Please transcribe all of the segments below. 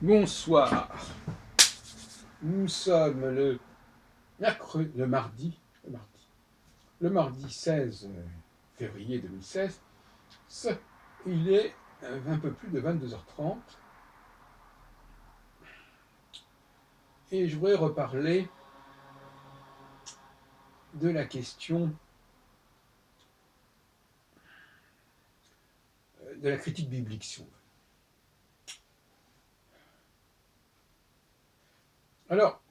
Bonsoir. Nous sommes le mardi 16 février 2016. Il est un peu plus de 22h30. Et je voudrais reparler de la question de la critique biblique, si on veut. Alors,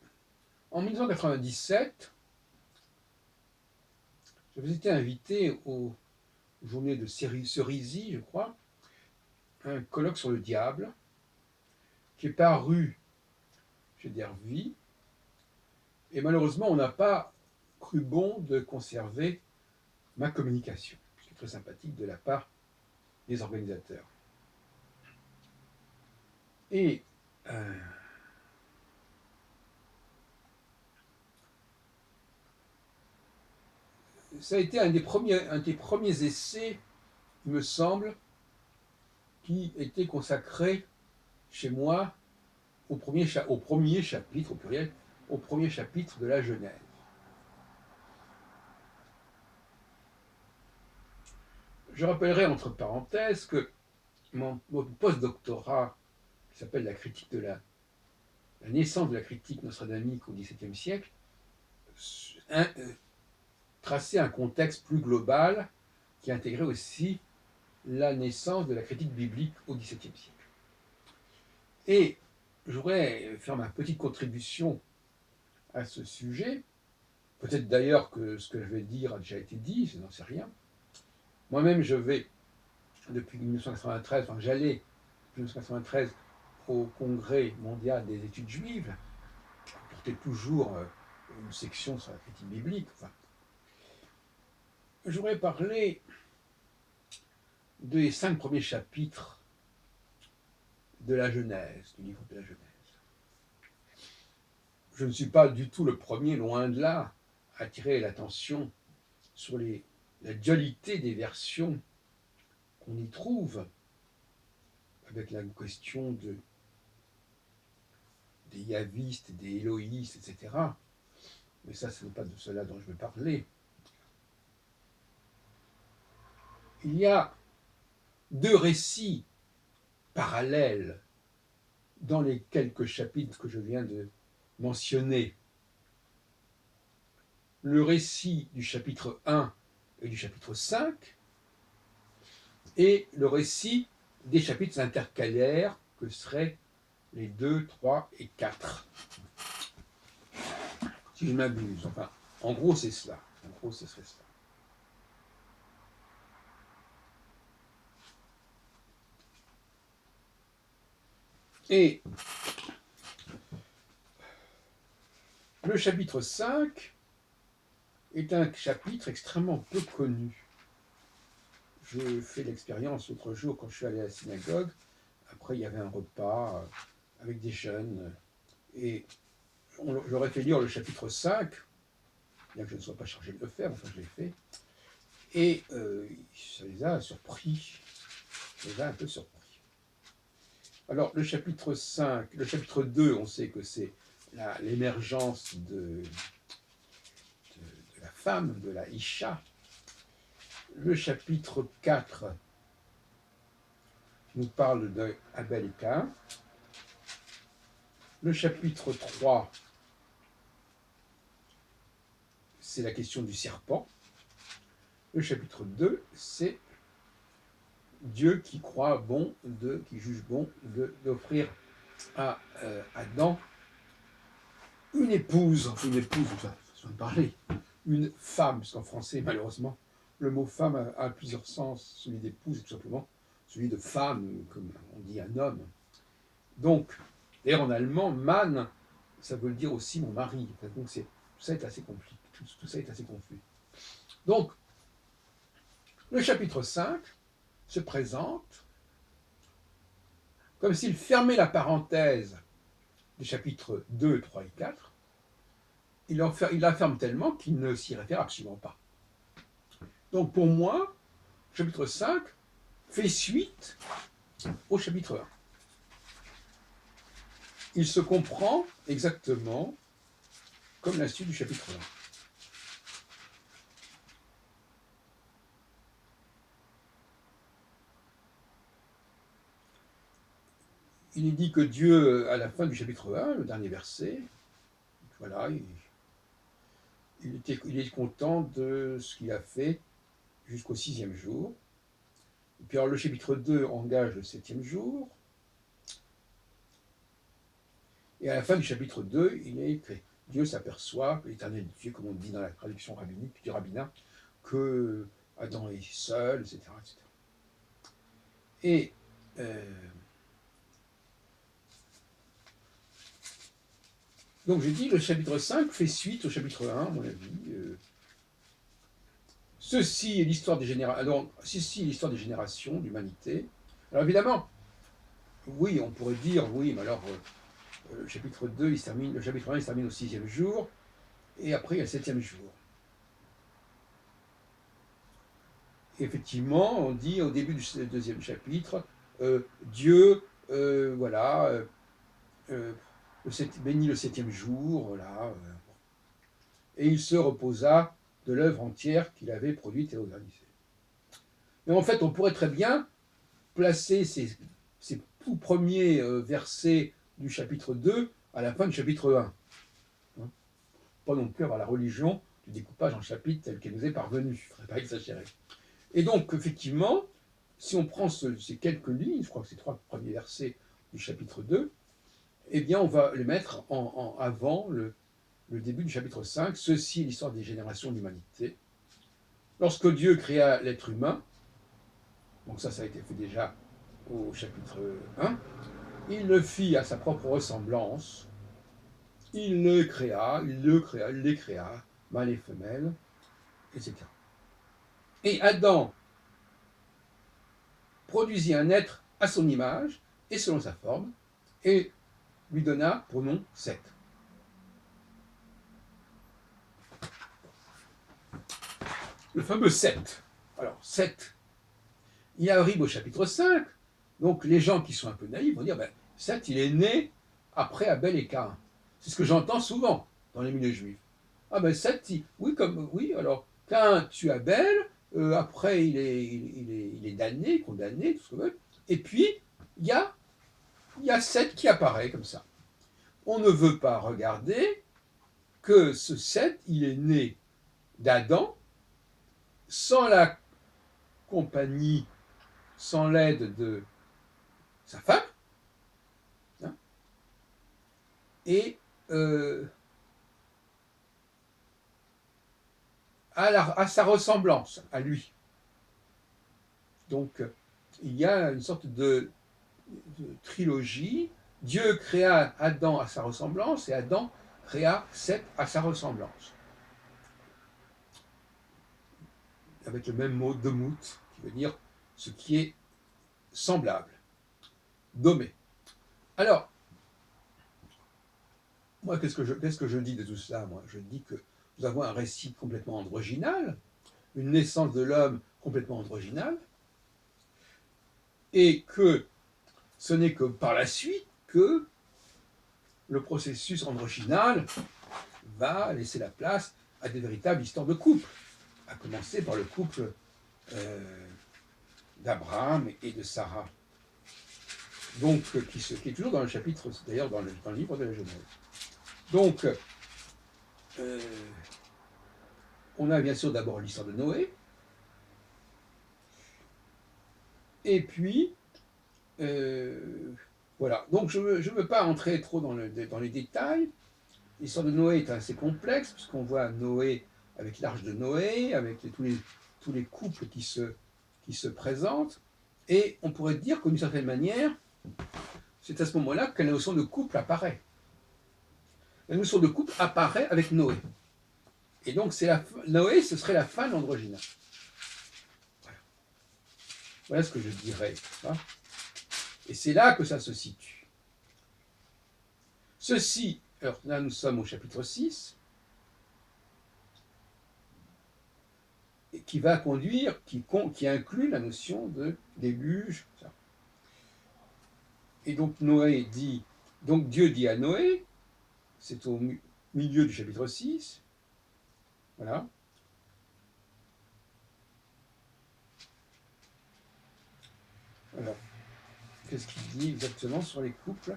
en 1997, j'avais été invité aux journées de Cerisy, je crois, un colloque sur le diable, qui est paru chez Dervy, et malheureusement, on n'a pas cru bon de conserver ma communication, ce qui est très sympathique de la part des organisateurs. Et ça a été un des premiers essais, il me semble, qui était consacré chez moi au premier chapitre, au pluriel, au premier chapitre de la Genèse. Je rappellerai entre parenthèses que mon post-doctorat, qui s'appelle la critique de la naissance de la critique nostradamique au XVIIe siècle, traçait un contexte plus global qui intégrait aussi la naissance de la critique biblique au XVIIe siècle. Et je voudrais faire ma petite contribution à ce sujet. Peut-être d'ailleurs que ce que je vais dire a déjà été dit, je n'en sais rien. Moi-même, je vais, depuis 1993, j'allais depuis 1993 au Congrès mondial des études juives, qui portait toujours une section sur la critique biblique. Je voudrais parler des 5 premiers chapitres de la Genèse, du livre de la Genèse. Je ne suis pas du tout le premier, loin de là, à attirer l'attention sur la dualité des versions qu'on y trouve, avec la question des yavistes, des éloïstes, etc. Mais ça, ce n'est pas de cela dont je veux parler. Il y a 2 récits parallèles dans les quelques chapitres que je viens de mentionner. Le récit du chapitre 1 et du chapitre 5, et le récit des chapitres intercalaires que seraient les 2, 3 et 4. Si je m'abuse. Enfin, en gros, c'est cela. En gros, ce serait cela. Et le chapitre 5 est un chapitre extrêmement peu connu. Je fais l'expérience l'autre jour quand je suis allé à la synagogue. Après, il y avait un repas avec des jeunes. Et j'aurais fait lire le chapitre 5, bien que je ne sois pas chargé de le faire, enfin je l'ai fait. Et ça les a surpris. Ça les a un peu surpris. Alors, le chapitre 5, le chapitre 2, on sait que c'est l'émergence de la femme, de la Isha. Le chapitre 4 nous parle d'Abel et Caïn. Le chapitre 3, c'est la question du serpent. Le chapitre 2, c'est Dieu qui croit bon, qui juge bon d'offrir à Adam une épouse, enfin, façon de parler, une femme, parce qu'en français, malheureusement, le mot femme a plusieurs sens. Celui d'épouse est tout simplement celui de femme, comme on dit un homme. Donc, d'ailleurs en allemand, Mann, ça veut dire aussi mon mari. Donc tout ça est assez compliqué, tout ça est assez confus. Donc, le chapitre 5 se présente comme s'il fermait la parenthèse des chapitres 2, 3 et 4. Il la ferme tellement qu'il ne s'y réfère absolument pas. Donc pour moi, le chapitre 5 fait suite au chapitre 1. il se comprend exactement comme la suite du chapitre 1. Il est dit que Dieu, à la fin du chapitre 1, le dernier verset, voilà, il est content de ce qu'il a fait jusqu'au 6e jour. Et puis alors le chapitre 2 engage le 7e jour. Et à la fin du chapitre 2, il est écrit, Dieu s'aperçoit, l'éternel Dieu, comme on dit dans la traduction rabbinique du rabbinat, que Adam est seul, etc. etc. Et donc j'ai dit, le chapitre 5 fait suite au chapitre 1, à mon avis. Ceci est l'histoire des générations. Ceci est l'histoire des générations, de l'humanité. Alors évidemment, oui, on pourrait dire, oui, mais alors le chapitre 2, le chapitre 1, il se termine au 6e jour, et après il y a le 7e jour. Et effectivement, on dit au début du 2e chapitre, Dieu, voilà, bénit le 7e jour, voilà, et il se reposa de l'œuvre entière qu'il avait produite et organisée. Mais en fait, on pourrait très bien placer ces tout premiers versets du chapitre 2 à la fin du chapitre 1. Hein, pas non plus avoir la religion du découpage en chapitres tel qu'elle nous est parvenue, il ne faudrait pas exagérer. Et donc, effectivement, si on prend ces quelques lignes, je crois que c'est 3 premiers versets du chapitre 2, eh bien, on va les mettre avant le début du chapitre 5. Ceci est l'histoire des générations de l'humanité. Lorsque Dieu créa l'être humain, donc ça a été fait déjà au chapitre 1, il le fit à sa propre ressemblance, il les créa, mâle et femelle, etc. Et Adam produisit un être à son image et selon sa forme, et lui donna pour nom Seth. Le fameux Seth. Alors, Seth, il arrive au chapitre 5, donc les gens qui sont un peu naïfs vont dire, ben, Seth, il est né après Abel et Caïn. C'est ce que j'entends souvent dans les milieux juifs. Ah ben Seth, oui, alors Caïn tue Abel, après il est damné, condamné, tout ce que vous voulez, et puis il y a Seth qui apparaît comme ça. On ne veut pas regarder que ce Seth, il est né d'Adam, sans la compagnie, sans l'aide de sa femme, hein, et à sa ressemblance, à lui. Donc, il y a une sorte de trilogie. Dieu créa Adam à sa ressemblance et Adam créa Seth à sa ressemblance. Avec le même mot demout, qui veut dire ce qui est semblable, dommé. Alors, moi, qu'est-ce que je dis de tout cela, moi? Je dis que nous avons un récit complètement androgynal, une naissance de l'homme complètement androgynale, et que ce n'est que par la suite que le processus androgynal va laisser la place à des véritables histoires de couple, à commencer par le couple d'Abraham et de Sarah, donc qui est toujours dans le chapitre, d'ailleurs dans le livre de la Genèse. Donc, on a bien sûr d'abord l'histoire de Noé, et puis, voilà. Donc, je ne veux pas entrer trop dans les détails. L'histoire de Noé est assez complexe, puisqu'on voit Noé avec l'arche de Noé, avec tous les couples qui se présentent, et on pourrait dire que d'une certaine manière, c'est à ce moment-là que la notion de couple apparaît. La notion de couple apparaît avec Noé. Et donc, Noé, ce serait la fin de l'androgyne. Voilà ce que je dirais. Hein. Et c'est là que ça se situe. Ceci, alors là nous sommes au chapitre 6, et qui va conduire, qui inclut la notion de déluge. Ça. Et donc Noé dit, Donc Dieu dit à Noé, c'est au milieu du chapitre 6, voilà. Alors, qu'est-ce qu'il dit exactement sur les couples?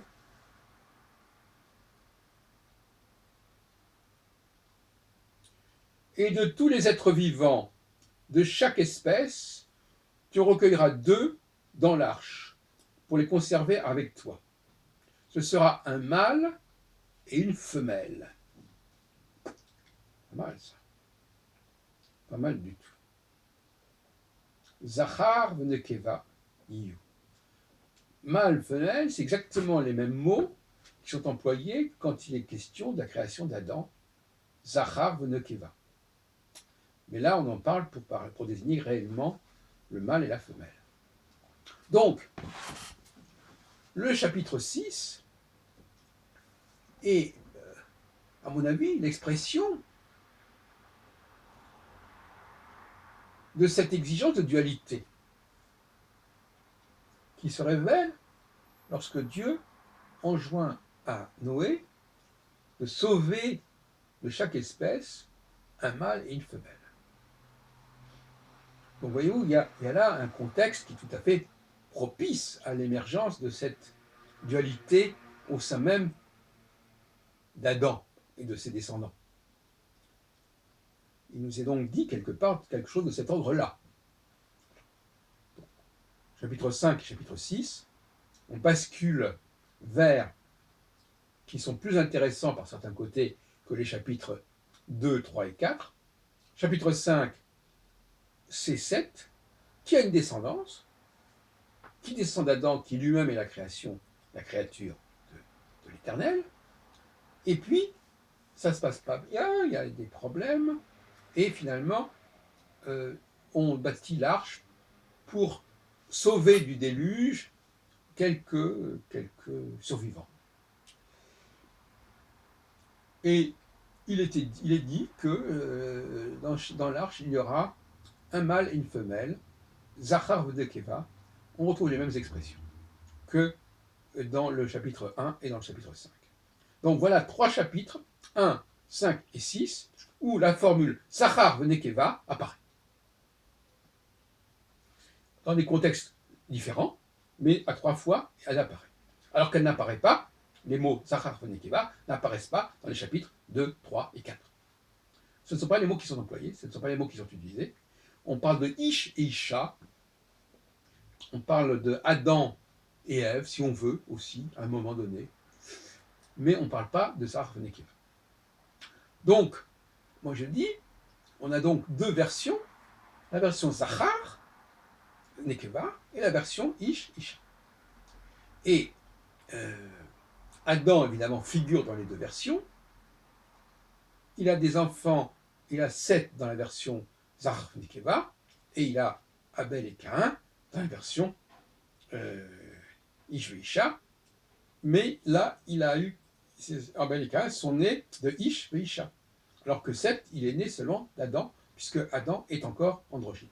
Et de tous les êtres vivants de chaque espèce, tu recueilleras 2 dans l'arche pour les conserver avec toi. Ce sera un mâle et une femelle. Pas mal ça. Pas mal du tout. Zachar v'nekeva iyu. Mâle, femelle, c'est exactement les mêmes mots qui sont employés quand il est question de la création d'Adam. Zachar v'nekeva. Mais là, on en parle pour désigner réellement le mâle et la femelle. Donc, le chapitre 6 est, à mon avis, l'expression de cette exigence de dualité qui se révèle lorsque Dieu enjoint à Noé de sauver de chaque espèce un mâle et une femelle. Donc voyez-vous, il y a là un contexte qui est tout à fait propice à l'émergence de cette dualité au sein même d'Adam et de ses descendants. Il nous est donc dit quelque part quelque chose de cet ordre-là. Chapitre 5 et chapitre 6, on bascule vers qui sont plus intéressants par certains côtés que les chapitres 2, 3 et 4. Chapitre 5, c'est Seth, qui a une descendance, qui descend d'Adam, qui lui-même est la créature de l'Éternel. Et puis, ça ne se passe pas bien, il y a des problèmes, et finalement, on bâtit l'arche pour sauver du déluge quelques survivants. Et il est dit que dans l'arche, il y aura un mâle et une femelle, Zachar v'nekeva. On retrouve les mêmes expressions que dans le chapitre 1 et dans le chapitre 5. Donc voilà 3 chapitres, 1, 5 et 6, où la formule Zachar v'nekeva apparaît. Dans des contextes différents, mais à 3 fois, elle apparaît. Alors qu'elle n'apparaît pas, les mots Zachar v'nekeva n'apparaissent pas dans les chapitres 2, 3 et 4. Ce ne sont pas les mots qui sont employés, ce ne sont pas les mots qui sont utilisés. On parle de Ish et Isha, on parle de Adam et Ève, si on veut aussi, à un moment donné, mais on ne parle pas de Zachar v'nekeva. Donc, moi je dis, on a donc 2 versions, la version Zachar, Nekeva, et la version Ish, Isha. Et Adam, évidemment, figure dans les 2 versions. Il a des enfants, il a Seth dans la version Zachar Nekeva, et il a Abel et Caïn dans la version Ish Isha. Mais là, il a eu Abel et Caïn sont nés de Ish Isha. Alors que Seth, il est né seulement d'Adam, puisque Adam est encore androgyne.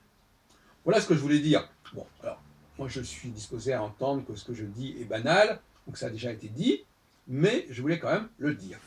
Voilà ce que je voulais dire. Bon, alors, moi je suis disposé à entendre que ce que je dis est banal, ou que ça a déjà été dit, mais je voulais quand même le dire.